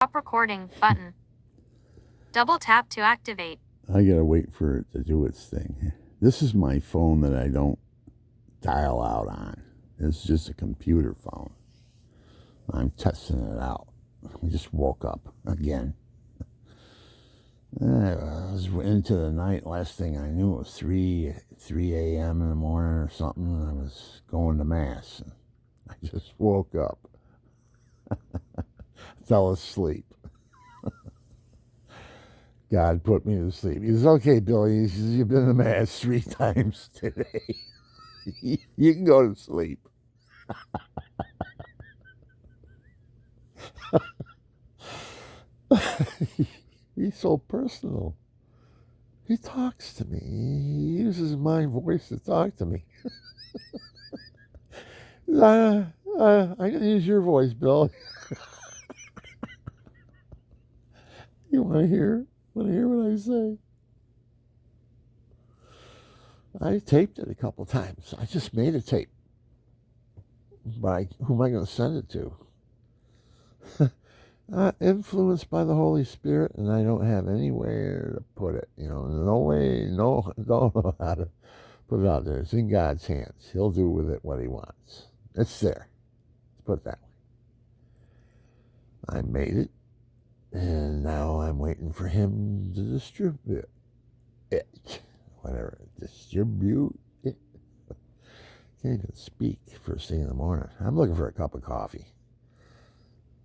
Stop recording button. Double tap to activate. I gotta wait for it to do its thing. This is my phone that I don't dial out on. It's just a computer phone. I'm testing it out. I just woke up again. I was into the night. Last thing I knew, it was 3 a.m. in the morning or something. And I was going to mass. I just woke up. Fell asleep. God put me to sleep. He says, "Okay, Billy," he says, "you've been to mass 3 times today. You can go to sleep." He's so personal. He talks to me. He uses my voice to talk to me. I can use your voice, Bill. You want to hear? Want to hear what I say? I taped it a couple times. I just made a tape. Who am I going to send it to? Influenced by the Holy Spirit, and I don't have anywhere to put it. No way, don't know how to put it out there. It's in God's hands. He'll do with it what he wants. It's there. Let's put it that way. I made it, and now I'm waiting for him to distribute it. Whatever. Distribute it. Can't even speak first thing in the morning. I'm looking for a cup of coffee.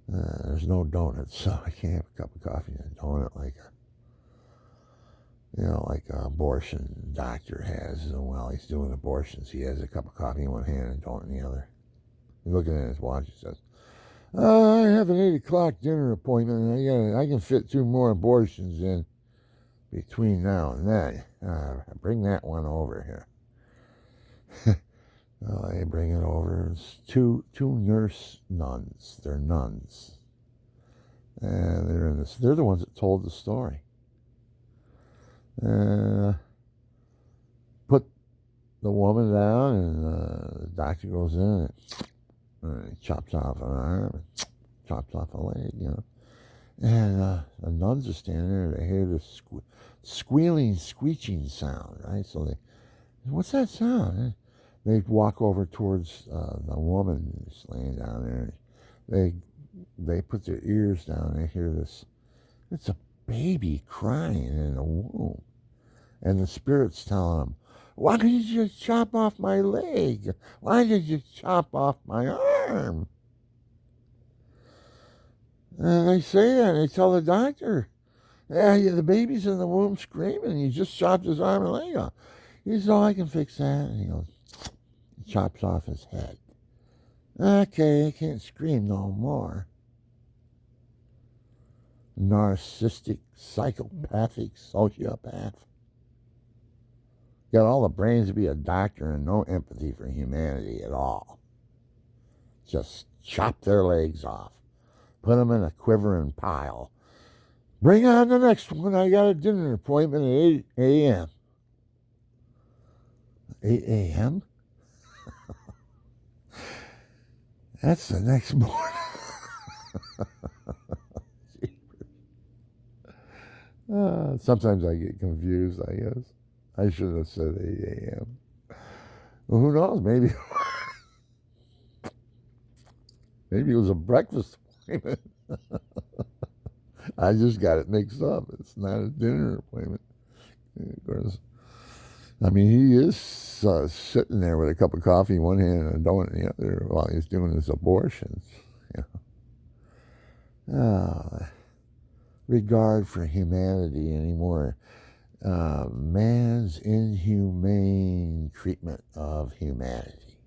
There's no donuts, so I can't have a cup of coffee and a donut like an abortion doctor has. And while he's doing abortions, he has a cup of coffee in one hand and a donut in the other. He's looking at his watch. He says, "I have an 8 o'clock dinner appointment, and I can fit 2 more abortions in between now and then. Bring that one over here." They bring it over. It's two nurse nuns. They're nuns, and they're the ones that told the story. Put the woman down, and the doctor goes in and he chops off an arm, and chops off a leg, And the nuns are standing there. They hear this squealing, screeching sound, right? So what's that sound? They walk over towards the woman who's laying down there. They put their ears down. They hear this. It's a baby crying in the womb, and the spirit's telling them, "Why did you chop off my leg? Why did you chop off my arm?" And they say that. And they tell the doctor, "Yeah, the baby's in the womb screaming. You just chopped his arm and leg off." He says, "Oh, I can fix that." And he goes, chops off his head. "Okay, I can't scream no more." Narcissistic, psychopathic, sociopath. Got all the brains to be a doctor and no empathy for humanity at all. Just chop their legs off. Put them in a quivering pile. Bring on the next one. I got a dinner appointment at 8 a.m. 8 a.m.? That's the next morning. Sometimes I get confused, I guess. I should have said 8 a.m. Well, who knows? Maybe it was a breakfast appointment. I just got it mixed up. It's not a dinner appointment. Of course, I mean, he is sitting there with a cup of coffee in one hand and a donut in the other while he's doing his abortions. Regard for humanity anymore. Man's inhumane treatment of humanity.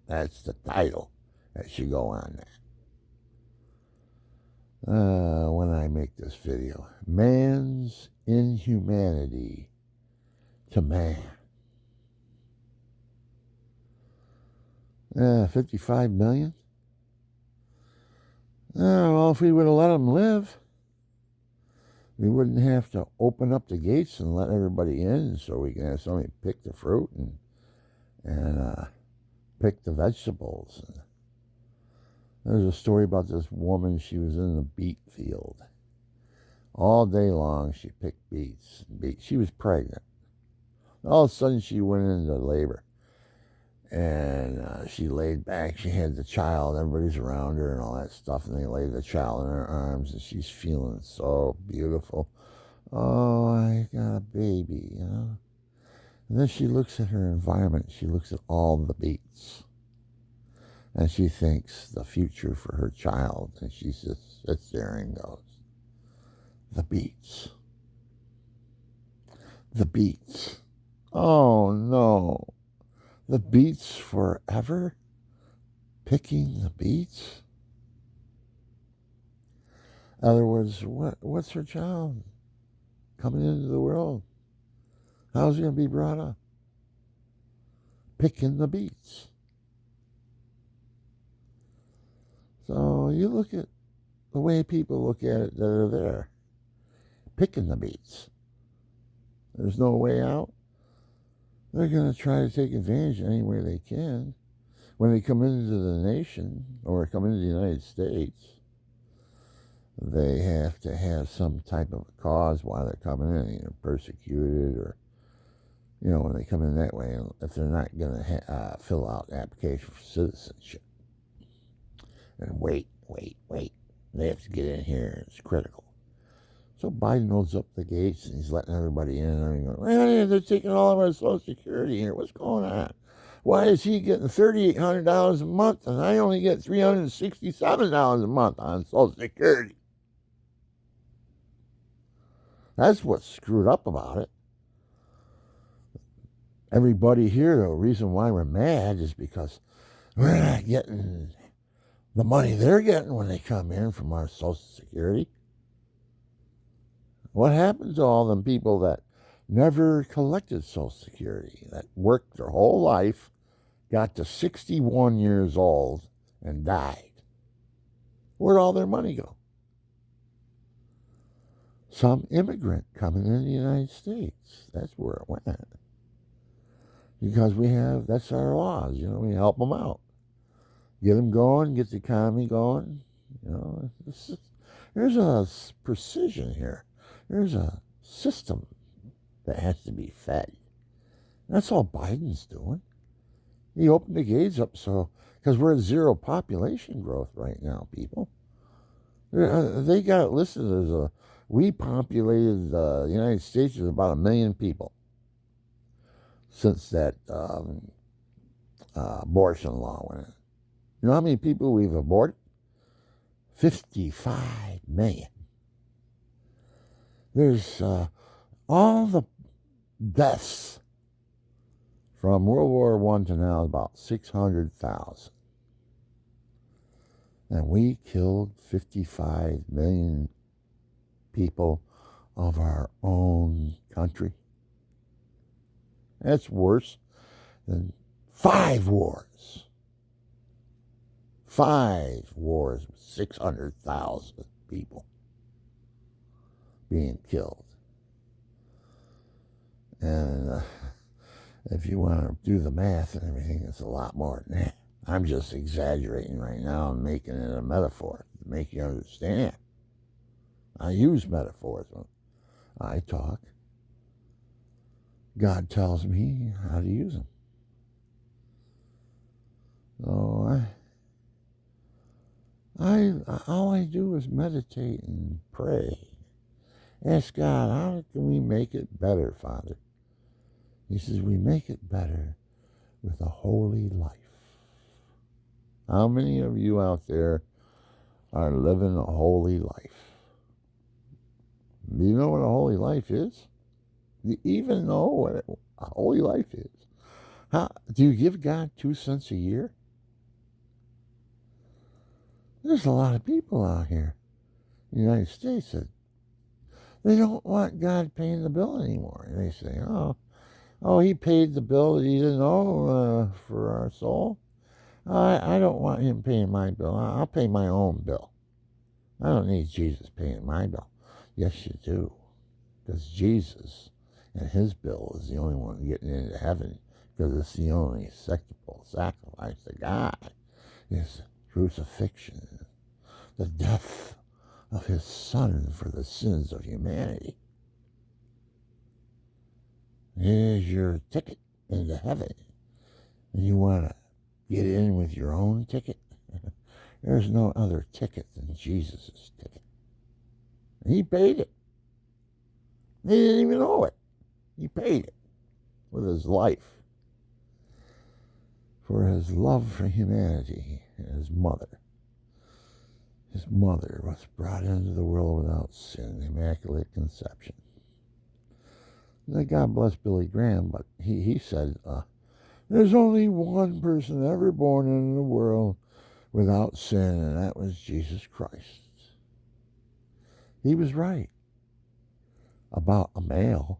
That's the title that should go on that. When I make this video, man's inhumanity to man. 55 million? Well, if we would have let them live, we wouldn't have to open up the gates and let everybody in so we can have somebody pick the fruit and pick the vegetables There's a story about this woman. She was in the beet field. All day long, she picked beets. She was pregnant. All of a sudden, she went into labor. And she laid back. She had the child. Everybody's around her and all that stuff. And they laid the child in her arms. And she's feeling so beautiful. Oh, I got a baby, you know. And then she looks at her environment. She looks at all the beets. And she thinks the future for her child. And she just sits there and goes, the beets. The beets. Oh, no. The beets forever? Picking the beets? In other words, what's her child coming into the world? How's he going to be brought up? Picking the beets. So you look at the way people look at it that are there. Picking the beets. There's no way out. They're going to try to take advantage any way they can. When they come into the nation or come into the United States, they have to have some type of cause why they're coming in, either persecuted or, you know, when they come in that way, if they're not going to fill out an application for citizenship. And wait. They have to get in here. It's critical. So Biden opens up the gates and he's letting everybody in. And going, well, they're taking all of our Social Security here. What's going on? Why is he getting $3,800 a month and I only get $367 a month on Social Security? That's what's screwed up about it. Everybody here, the reason why we're mad is because we're not getting the money they're getting when they come in from our Social Security. What happened to all them people that never collected Social Security, that worked their whole life, got to 61 years old, and died? Where'd all their money go? Some immigrant coming in the United States. That's where it went. Because that's our laws, you know, we help them out. Get them going, get the economy going. You know, there's a precision here. There's a system that has to be fed. That's all Biden's doing. He opened the gates up because we're at zero population growth right now, people. They got it listed as we populated the United States with about 1 million people since that abortion law went in. You know how many people we've aborted? 55 million. There's all the deaths from World War I to now, about 600,000. And we killed 55 million people of our own country. That's worse than 5 wars. 5 wars with 600,000 people being killed. And if you want to do the math and everything, it's a lot more than that. I'm just exaggerating right now and making it a metaphor to make you understand. I use metaphors when I talk. God tells me how to use them. So all I do is meditate and pray. Ask God, how can we make it better, Father? He says, we make it better with a holy life. How many of you out there are living a holy life? Do you know what a holy life is? Do you even know what a holy life is? Do you give God 2 cents a year? There's a lot of people out here in the United States that they don't want God paying the bill anymore. And they say, oh, he paid the bill that he didn't owe for our soul. I don't want him paying my bill. I'll pay my own bill. I don't need Jesus paying my bill. Yes, you do. Because Jesus and his bill is the only one getting into heaven, because it's the only acceptable sacrifice to God is crucifixion, the death of his Son for the sins of humanity. Here's your ticket into heaven. And you want to get in with your own ticket? There's no other ticket than Jesus' ticket. And he paid it. He didn't even know it. He paid it with his life for his love for humanity and his mother. His mother was brought into the world without sin, immaculate conception. Now, God bless Billy Graham, but he said, there's only one person ever born into the world without sin, and that was Jesus Christ. He was right about a male,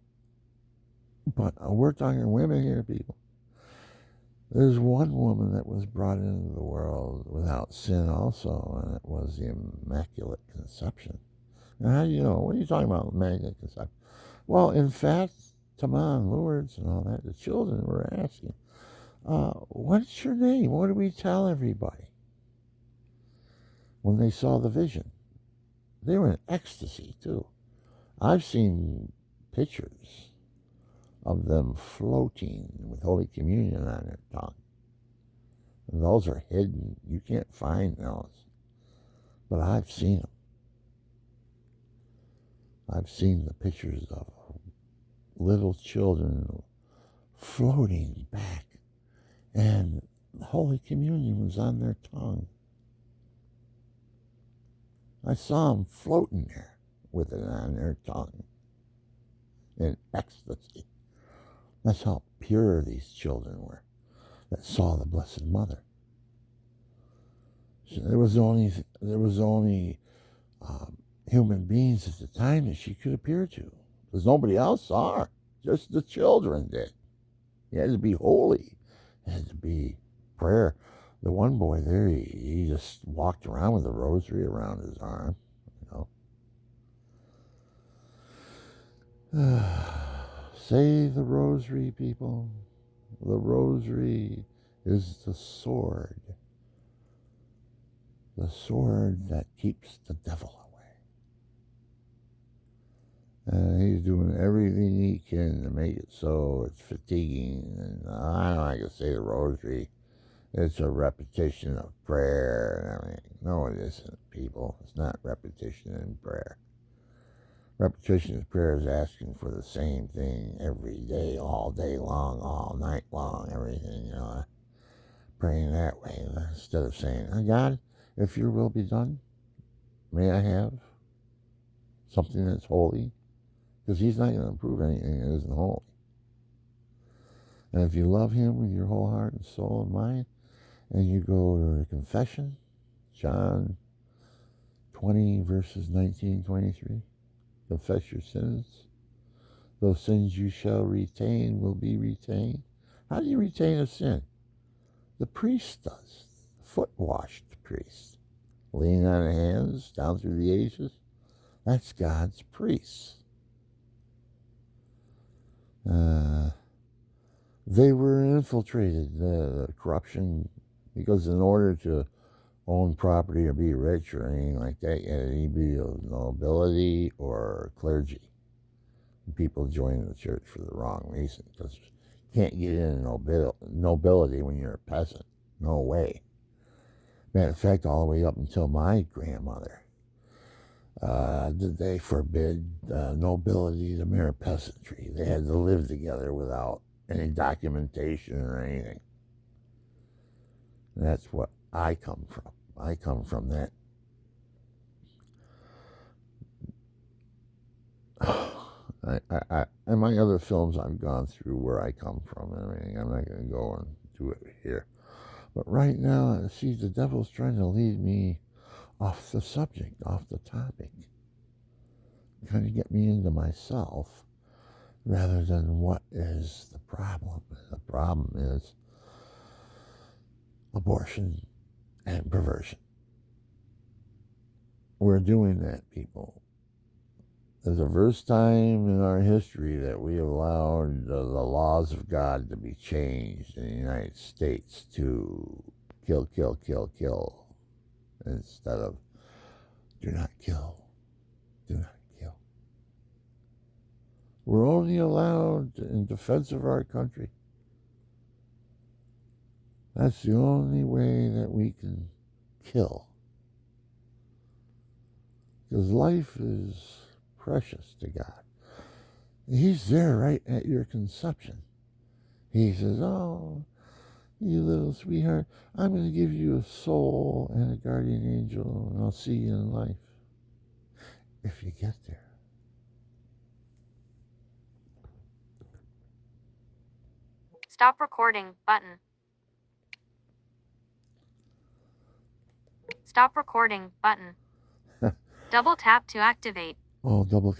but we're talking women here, people. There's one woman that was brought into the world without sin also, and it was the Immaculate Conception. Now, how do you know? What are you talking about, Immaculate Conception? Well, in fact, Taman, Lourdes, and all that, the children were asking, what's your name? What do we tell everybody? When they saw the vision, they were in ecstasy, too. I've seen pictures of them floating with Holy Communion on their tongue. And those are hidden. You can't find those. But I've seen them. I've seen the pictures of little children floating back, and Holy Communion was on their tongue. I saw them floating there with it on their tongue in ecstasy. That's how pure these children were that saw the Blessed Mother. So there was only human beings at the time that she could appear to, because nobody else saw her. Just the children did. You had to be holy. It had to be prayer. The one boy there, he just walked around with a rosary around his arm, Say the rosary, people. The rosary is the sword that keeps the devil away. And he's doing everything he can to make it so it's fatiguing. And I don't know, I can say the rosary. It's a repetition of prayer and everything. No, it isn't, people. It's not repetition in prayer. Repetition of prayer is asking for the same thing every day, all day long, all night long, everything, praying that way. Instead of saying, God, if your will be done, may I have something that's holy? Because he's not going to approve anything that isn't holy. And if you love him with your whole heart and soul and mind, and you go to the confession, John 20, verses 19, 23, confess your sins. Those sins you shall retain will be retained. How do you retain a sin? The priest does. The foot-washed priest. Leaning on the hands down through the ages. That's God's priest. They were infiltrated, the corruption, because in order to own property or be rich or anything like that, you had to be of nobility or clergy. And people joined the church for the wrong reason, because you can't get in nobility when you're a peasant. No way. Matter of fact, all the way up until my grandmother, they forbid nobility to mere peasantry. They had to live together without any documentation or anything. And that's what I come from. I come from that. In my other films, I've gone through where I come from and everything. I'm not going to go and do it here. But right now, see, the devil's trying to lead me off the subject, off the topic. Trying to get me into myself rather than what is the problem. The problem is abortion and perversion. We're doing that, people. There's the first time in our history that we allowed the laws of God to be changed in the United States to kill, kill, kill, kill. instead of do not kill, do not kill. We're only allowed in defense of our country. That's the only way that we can kill. Because life is precious to God. He's there right at your conception. He says, oh, you little sweetheart, I'm going to give you a soul and a guardian angel, and I'll see you in life. If you get there. Stop recording button. Stop recording button. Double tap to activate. Oh, double.